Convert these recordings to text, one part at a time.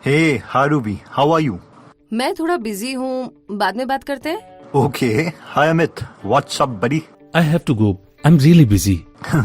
Hey, hi Ruby, how are you? मैं थोड़ा busy हूँ, बाद में बात करते हैं। Okay, hi Amit, what's up buddy? I have to go. I'm really busy.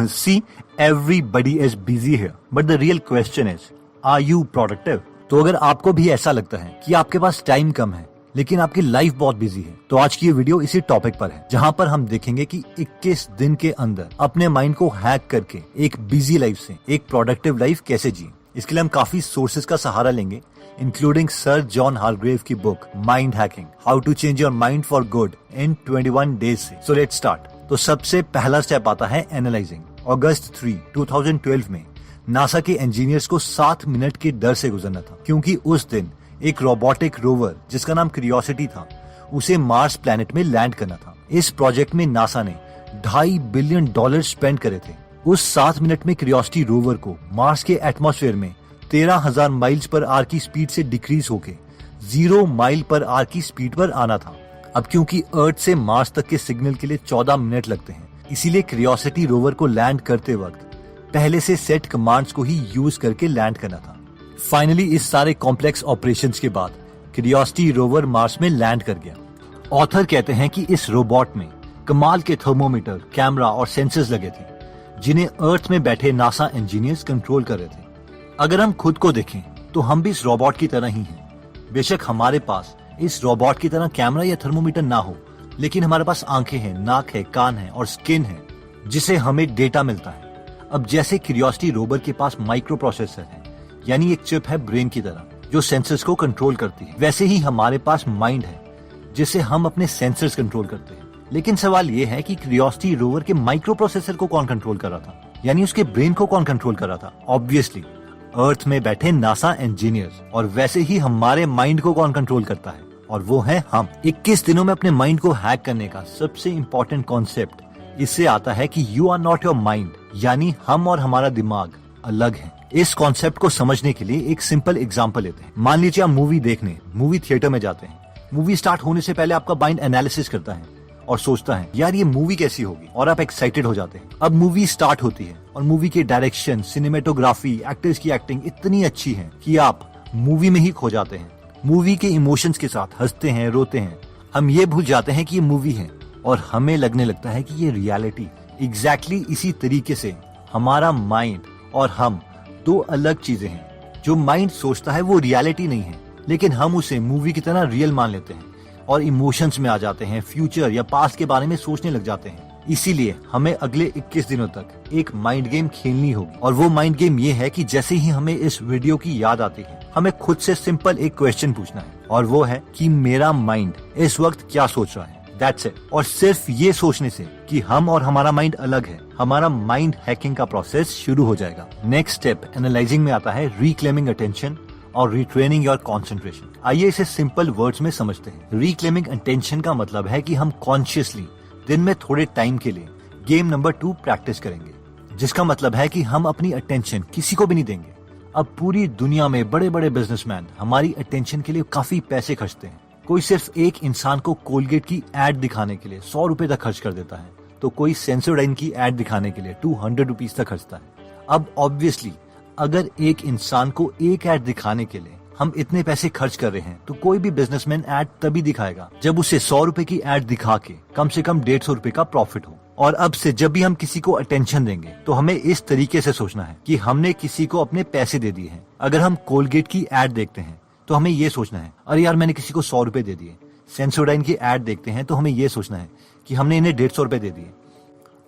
See, everybody is busy here, but the real question is, are you productive? तो अगर आपको भी ऐसा लगता है कि आपके पास टाइम कम है लेकिन आपकी लाइफ बहुत बिजी है, तो आज की ये वीडियो इसी टॉपिक पर है, जहाँ पर हम देखेंगे कि 21 दिन के अंदर अपने माइंड को हैक करके एक बिजी लाइफ से एक प्रोडक्टिव लाइफ कैसे जिए। इसके लिए हम काफी सोर्सेज का सहारा लेंगे, इंक्लूडिंग सर जॉन हार्ग्रेव की book mind hacking, how to change your mind for good in 21 days से। So let's start. तो सबसे पहला स्टेप आता है एनालाइजिंग। अगस्त 3, 2012 में नासा के इंजीनियर्स को 7 मिनट के डर से गुजरना था, क्योंकि उस दिन एक रोबोटिक रोवर जिसका नाम क्यूरियोसिटी था, उसे मार्स प्लैनेट में लैंड करना था। इस प्रोजेक्ट में नासा ने $2.5 बिलियन स्पेंड करे थे। उस 7 मिनट में क्यूरियोसिटी रोवर को मार्स के एटमॉस्फेयर में 13,000 माइल्स पर आवर की स्पीड से डिक्रीज होके 0 माइल पर आवर की स्पीड पर आना था। अब क्योंकि अर्थ से मार्स तक के सिग्नल के लिए 14 मिनट लगते हैं, इसीलिए क्यूरियोसिटी रोवर को लैंड करते वक्त पहले से सेट कमांड्स को ही यूज करके लैंड करना था। फाइनली इस सारे कॉम्प्लेक्स ऑपरेशंस के बाद क्यूरियोसिटी रोवर मार्स में लैंड कर गया। ऑथर कहते हैं कि इस रोबोट में कमाल के थर्मोमीटर, कैमरा और सेंसर्स लगे थे, जिन्हें अर्थ में बैठे नासा इंजीनियर्स कंट्रोल कर रहे थे। अगर हम खुद को देखें तो हम भी इस रोबोट की तरह ही हैं। बेशक हमारे पास इस रोबोट की तरह कैमरा या थर्मोमीटर ना हो, लेकिन हमारे पास आंखें हैं, नाक है, कान है और स्किन है, जिसे हमें डेटा मिलता है। अब जैसे क्यूरियोसिटी रोवर के पास माइक्रो प्रोसेसर है, यानी एक चिप है ब्रेन की तरह जो सेंसर्स को कंट्रोल करती है, वैसे ही हमारे पास माइंड है जिसे हम अपने सेंसर्स कंट्रोल करते हैं। लेकिन सवाल ये है कि क्यूरियोसिटी रोवर के माइक्रो प्रोसेसर को कौन कंट्रोल कर रहा था, यानी उसके ब्रेन को कौन कंट्रोल कर रहा था? ऑब्वियसली अर्थ में बैठे नासा इंजीनियर्स। और वैसे ही हमारे माइंड को कौन कंट्रोल करता है, और वो है हम। 21 दिनों में अपने माइंड को हैक करने का सबसे इम्पोर्टेंट कॉन्सेप्ट इससे आता है कि you are not your mind, यानी हम और हमारा दिमाग अलग है। इस कॉन्सेप्ट को समझने के लिए एक सिंपल एग्जांपल लेते हैं। मान लीजिए आप मूवी देखने मूवी थिएटर में जाते हैं। मूवी स्टार्ट होने से पहले आपका माइंड एनालिसिस करता है और सोचता है यार ये मूवी कैसी होगी, और आप एक्साइटेड हो जाते हैं। अब मूवी स्टार्ट होती है और मूवी के डायरेक्शन, सिनेमेटोग्राफी, एक्टर्स की एक्टिंग इतनी अच्छी है कि आप मूवी में ही खो जाते हैं। मूवी के इमोशंस के साथ हंसते हैं, रोते हैं। हम ये भूल जाते हैं कि ये मूवी है और हमें लगने लगता है कि ये रियलिटी। एग्जैक्टली इसी तरीके से हमारा माइंड और हम दो अलग चीजें हैं। जो माइंड सोचता है वो रियलिटी नहीं है, लेकिन हम उसे मूवी की तरह रियल मान लेते हैं और इमोशंस में आ जाते हैं, फ्यूचर या पास्ट के बारे में सोचने लग जाते हैं। इसीलिए हमें अगले 21 दिनों तक एक माइंड गेम खेलनी होगी, और वो माइंड गेम ये है कि जैसे ही हमें इस वीडियो की याद आती है, हमें खुद से सिंपल एक क्वेश्चन पूछना है, और वो है कि मेरा माइंड इस वक्त क्या सोच रहा है। That's it. और सिर्फ ये सोचने से कि हम और हमारा माइंड अलग है, हमारा माइंड हैकिंग का प्रोसेस शुरू हो जाएगा। नेक्स्ट स्टेप एनालाइजिंग में आता है रिक्लेमिंग अटेंशन और रिट्रेनिंग योर कंसंट्रेशन। आइए इसे सिंपल वर्ड्स में समझते हैं। रिक्लेमिंग अटेंशन का मतलब है कि हम कॉन्शियसली दिन में थोड़े टाइम के लिए गेम नंबर 2 प्रैक्टिस करेंगे, जिसका मतलब है कि हम अपनी अटेंशन किसी को भी नहीं देंगे। अब पूरी दुनिया में बड़े बड़े बिजनेसमैन हमारी अटेंशन के लिए काफी पैसे खर्चते हैं। कोई सिर्फ एक इंसान को कोलगेट की एड दिखाने के लिए 100 रुपए तक खर्च कर देता है, तो कोई सेंसोडाइन की एड दिखाने के लिए 200 रुपीज तक खर्चता है। अब ऑब्वियसली अगर एक इंसान को एक एड दिखाने के लिए हम इतने पैसे खर्च कर रहे हैं, तो कोई भी बिजनेसमैन एड तभी दिखाएगा जब उसे 100 रुपए की एड दिखा के कम से कम 150 रुपए का प्रॉफिट हो। और अब से जब भी हम किसी को अटेंशन देंगे तो हमें इस तरीके से सोचना है कि हमने किसी को अपने पैसे दे दिए हैं। अगर हम कोलगेट की एड देखते हैं तो हमें ये सोचना है अरे यार मैंने किसी को 100 रुपए दे दिए। सेंसोडाइन की एड देखते हैं तो हमें ये सोचना है कि हमने इन्हें 150 रुपए दे दिए।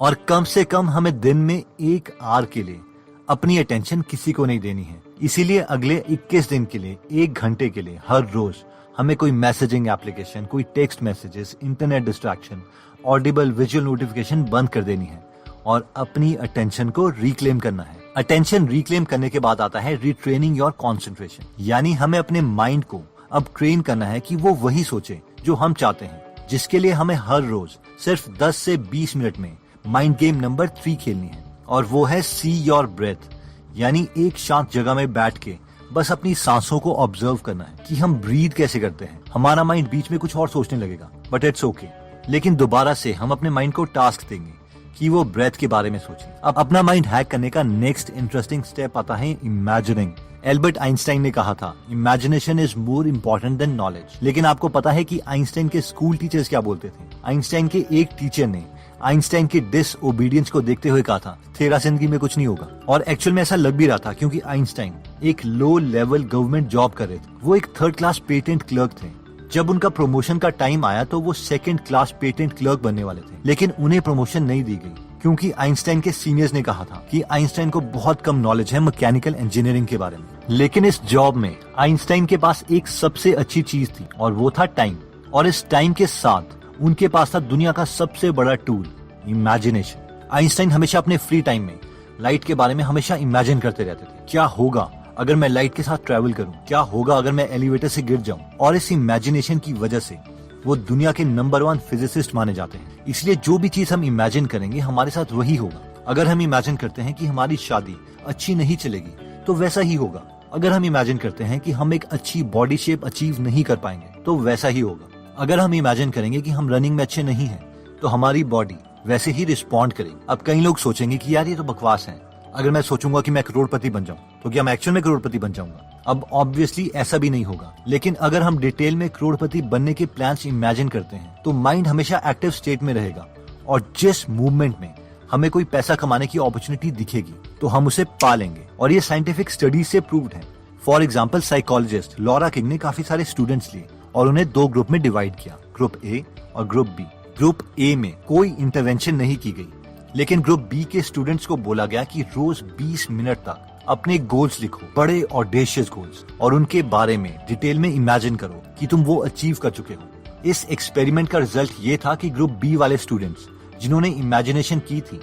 और कम से कम हमें दिन में 1 आवर के लिए अपनी अटेंशन किसी को नहीं देनी है। इसीलिए अगले 21 दिन के लिए 1 घंटे के लिए हर रोज हमें कोई मैसेजिंग एप्लीकेशन, कोई text messages, internet distraction, Audible visual notification बंद कर देनी है और अपनी अटेंशन को रिक्लेम करना है। अटेंशन रिक्लेम करने के बाद आता है रिट्रेनिंग योर कंसंट्रेशन, यानी हमें अपने माइंड को अब ट्रेन करना है कि वो वही सोचे जो हम चाहते हैं, जिसके लिए हमें हर रोज सिर्फ 10 से 20 मिनट में माइंड गेम नंबर 3 खेलनी है, और वो है सी योर ब्रेथ, यानी एक शांत जगह में बैठ के बस अपनी सांसों को ऑब्जर्व करना है कि हम ब्रीथ कैसे करते हैं। हमारा माइंड बीच में कुछ और सोचने लगेगा, बट इट्स ओके। लेकिन दोबारा से हम अपने माइंड को टास्क देंगे कि वो ब्रेथ के बारे में सोचे। अब अपना माइंड हैक करने का नेक्स्ट इंटरेस्टिंग स्टेप आता है इमेजिनिंग। एल्बर्ट आइंस्टाइन ने कहा था, imagination is more important then knowledge. लेकिन आपको पता है कि आइंस्टाइन के स्कूल टीचर्स क्या बोलते थे? आइंस्टाइन के एक टीचर ने आइंस्टाइन के डिसओबीडियंस को देखते हुए कहा था, तेरा जिंदगी में कुछ नहीं होगा। और एक्चुअल में ऐसा लग भी रहा था, क्योंकि आइंस्टाइन एक लो लेवल गवर्नमेंट जॉब कर रहे थे। वो एक 3rd क्लास पेटेंट क्लर्क थे। जब उनका प्रमोशन का टाइम आया तो वो 2nd क्लास पेटेंट क्लर्क बनने वाले थे, लेकिन उन्हें प्रमोशन नहीं दी गई, क्योंकि आइंस्टाइन के सीनियर्स ने कहा था कि आइंस्टाइन को बहुत कम नॉलेज है मैकेनिकल इंजीनियरिंग के बारे में। लेकिन इस जॉब में आइंस्टाइन के पास एक सबसे अच्छी चीज थी, और वो था टाइम। और इस टाइम के साथ उनके पास था दुनिया का सबसे बड़ा टूल, इमेजिनेशन। आइंस्टाइन हमेशा अपने फ्री टाइम में लाइट के बारे में हमेशा इमेजिन करते रहते थे। क्या होगा अगर मैं लाइट के साथ ट्रैवल करूं? क्या होगा अगर मैं एलिवेटर से गिर जाऊं? और इस इमेजिनेशन की वजह से वो दुनिया के नंबर 1 फिजिसिस्ट माने जाते हैं। इसलिए जो भी चीज हम इमेजिन करेंगे हमारे साथ वही होगा। अगर हम इमेजिन करते हैं कि हमारी शादी अच्छी नहीं चलेगी तो वैसा ही होगा। अगर हम इमेजिन करते हैं कि हम एक अच्छी बॉडी शेप अचीव नहीं कर पाएंगे तो वैसा ही होगा। अगर हम इमेजिन करेंगे कि हम रनिंग में अच्छे नहीं हैं तो हमारी बॉडी वैसे ही रिस्पॉन्ड करेगी। अब कई लोग सोचेंगे कि यार ये तो बकवास है। अगर मैं सोचूंगा कि मैं करोड़पति बन जाऊं तो क्या मैं एक्चुअल में करोड़पति बन जाऊंगा? अब ऑब्वियसली ऐसा भी नहीं होगा। लेकिन अगर हम डिटेल में करोड़पति बनने के प्लान्स इमेजिन करते हैं तो माइंड हमेशा एक्टिव स्टेट में रहेगा, और जिस मूवमेंट में हमें कोई पैसा कमाने की अपॉर्चुनिटी दिखेगी तो हम उसे पा लेंगे। और ये साइंटिफिक स्टडीज से प्रूव्ड है। For example, psychologist Laura king ने काफी सारे स्टूडेंट्स लिए और उन्हें 2 ग्रुप में डिवाइड किया, ग्रुप ए और ग्रुप बी। ग्रुप ए में कोई इंटरवेंशन नहीं की गई, लेकिन ग्रुप बी के स्टूडेंट्स को बोला गया कि रोज 20 मिनट तक अपने गोल्स लिखो, बड़े ऑडेशियस गोल्स, और उनके बारे में डिटेल में इमेजिन करो कि तुम वो अचीव कर चुके हो। इस एक्सपेरिमेंट का रिजल्ट ये था कि ग्रुप बी वाले स्टूडेंट्स जिन्होंने इमेजिनेशन की थी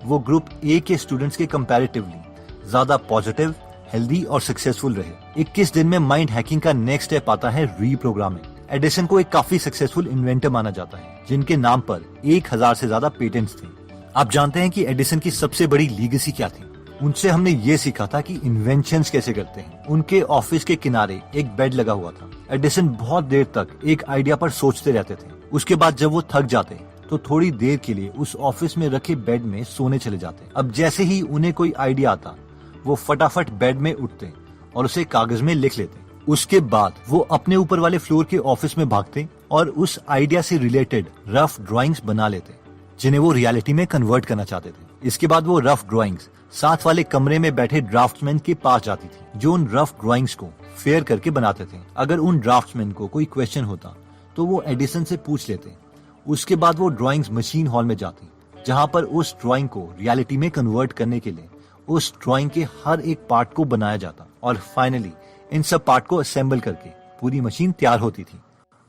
वो ग्रुप ए के स्टूडेंट्स के कंपैरेटिवली ज्यादा पॉजिटिव, हेल्दी और सक्सेसफुल रहे। 21 दिन में माइंड हैकिंग का नेक्स्ट स्टेप आता है रीप्रोग्रामिंग। एडिसन को एक काफी सक्सेसफुल इन्वेंटर माना जाता है, जिनके नाम पर 1000 से ज्यादा पेटेंट्स थे। आप जानते हैं कि एडिसन की सबसे बड़ी लीगेसी क्या थी? उनसे हमने ये सीखा था कि इन्वेंशंस कैसे करते हैं। उनके ऑफिस के किनारे एक बेड लगा हुआ था। एडिसन बहुत देर तक एक आइडिया पर सोचते रहते थे। उसके बाद जब वो थक जाते तो थोड़ी देर के लिए उस ऑफिस में रखे बेड में सोने चले जाते। अब जैसे ही उन्हें कोई आइडिया आता वो फटाफट बेड में उठते और उसे कागज में लिख लेते। उसके बाद वो अपने ऊपर वाले फ्लोर के ऑफिस में भागते और उस आइडिया से रिलेटेड रफ ड्राइंग्स बना लेते, जिन्हें वो रियलिटी में कन्वर्ट करना चाहते थे। इसके बाद वो रफ ड्राइंग्स साथ वाले कमरे में बैठे ड्राफ्ट्समैन के पास जाती थी, जो उन रफ ड्राइंग्स को फेयर करके बनाते थे। अगर उन ड्राफ्ट्समैन को कोई क्वेश्चन होता तो वो एडिसन से पूछ लेते। उसके बाद वो ड्राइंग्स मशीन हॉल में जाती, जहां पर उस ड्राइंग को रियलिटी में कन्वर्ट करने के लिए उस ड्राइंग के हर एक पार्ट को बनाया जाता, और फाइनली इन सब पार्ट को असेंबल करके पूरी मशीन तैयार होती थी।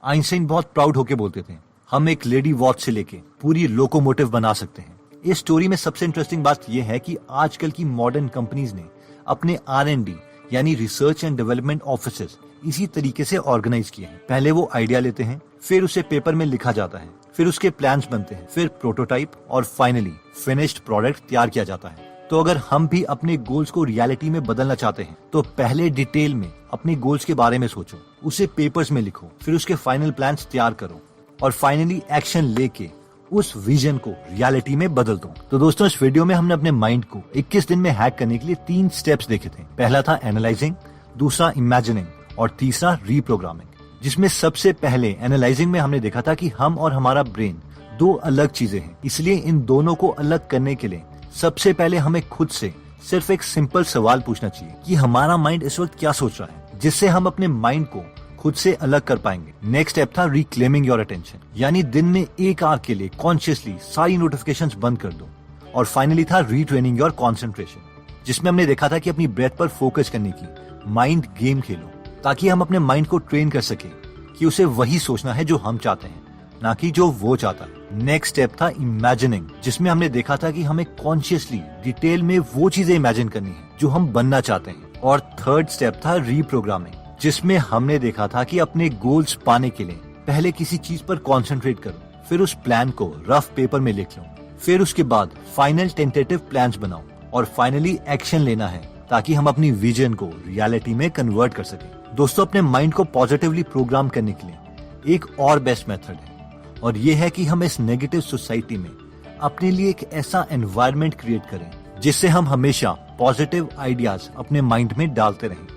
आइंस्टाइन बहुत प्राउड होके बोलते थे, हम एक लेडी वॉच से लेके पूरी लोकोमोटिव बना सकते हैं। इस स्टोरी में सबसे इंटरेस्टिंग बात यह है कि आजकल की मॉडर्न कंपनीज ने अपने R&D यानी रिसर्च एंड डेवलपमेंट ऑफिसेस इसी तरीके से ऑर्गेनाइज किए हैं। पहले वो आइडिया लेते हैं, फिर उसे पेपर में लिखा जाता है, फिर उसके प्लान्स बनते हैं, फिर प्रोटोटाइप, और फाइनली फिनिश्ड प्रोडक्ट तैयार किया जाता है। तो अगर हम भी अपने गोल्स को रियलिटी में बदलना चाहते हैं तो पहले डिटेल में अपने गोल्स के बारे में सोचो, उसे पेपर्स में लिखो, फिर उसके फाइनल प्लान्स तैयार करो, और फाइनली एक्शन लेके उस विजन को रियलिटी में बदल दो। तो दोस्तों, इस वीडियो में हमने अपने माइंड को 21 दिन में हैक करने के लिए 3 स्टेप्स देखे थे। पहला था एनालाइजिंग, दूसरा इमेजिनिंग, और तीसरा रीप्रोग्रामिंग। जिसमें सबसे पहले एनालाइजिंग में हमने देखा था कि हम और हमारा ब्रेन 2 अलग चीजें हैं, इसलिए इन दोनों को अलग करने के लिए सबसे पहले हमें खुद से सिर्फ एक सिंपल सवाल पूछना चाहिए कि हमारा माइंड इस वक्त क्या सोच रहा है, जिससे हम अपने माइंड को खुद से अलग कर पाएंगे। नेक्स्ट स्टेप था रिक्लेमिंग योर अटेंशन, यानी दिन में 1 आवर के लिए कॉन्शियसली सारी नोटिफिकेशंस बंद कर दो। और फाइनली था रीट्रेनिंग योर कॉन्सेंट्रेशन, जिसमें हमने देखा था कि अपनी ब्रेथ पर फोकस करने की माइंड गेम खेलो, ताकि हम अपने माइंड को ट्रेन कर सके कि उसे वही सोचना है जो हम चाहते हैं, ना कि जो वो चाहता है। नेक्स्ट स्टेप था इमेजिनिंग, जिसमें हमने देखा था कि हमें कॉन्शियसली डिटेल में वो चीजें इमेजिन करनी है जो हम बनना चाहते हैं। और थर्ड स्टेप था रीप्रोग्रामिंग, जिसमें हमने देखा था कि अपने गोल्स पाने के लिए पहले किसी चीज पर कॉन्सेंट्रेट करो, फिर उस प्लान को रफ पेपर में लिख लो, फिर उसके बाद फाइनल टेंटेटिव प्लान्स बनाओ, और फाइनली एक्शन लेना है ताकि हम अपनी विजन को रियलिटी में कन्वर्ट कर सके। दोस्तों, अपने माइंड को पॉजिटिवली प्रोग्राम करने के लिए एक और बेस्ट मेथड है, और ये है कि हम इस नेगेटिव सोसाइटी में अपने लिए एक ऐसा एनवायरनमेंट क्रिएट करें जिससे हम हमेशा पॉजिटिव आइडियाज अपने माइंड में डालते रहें।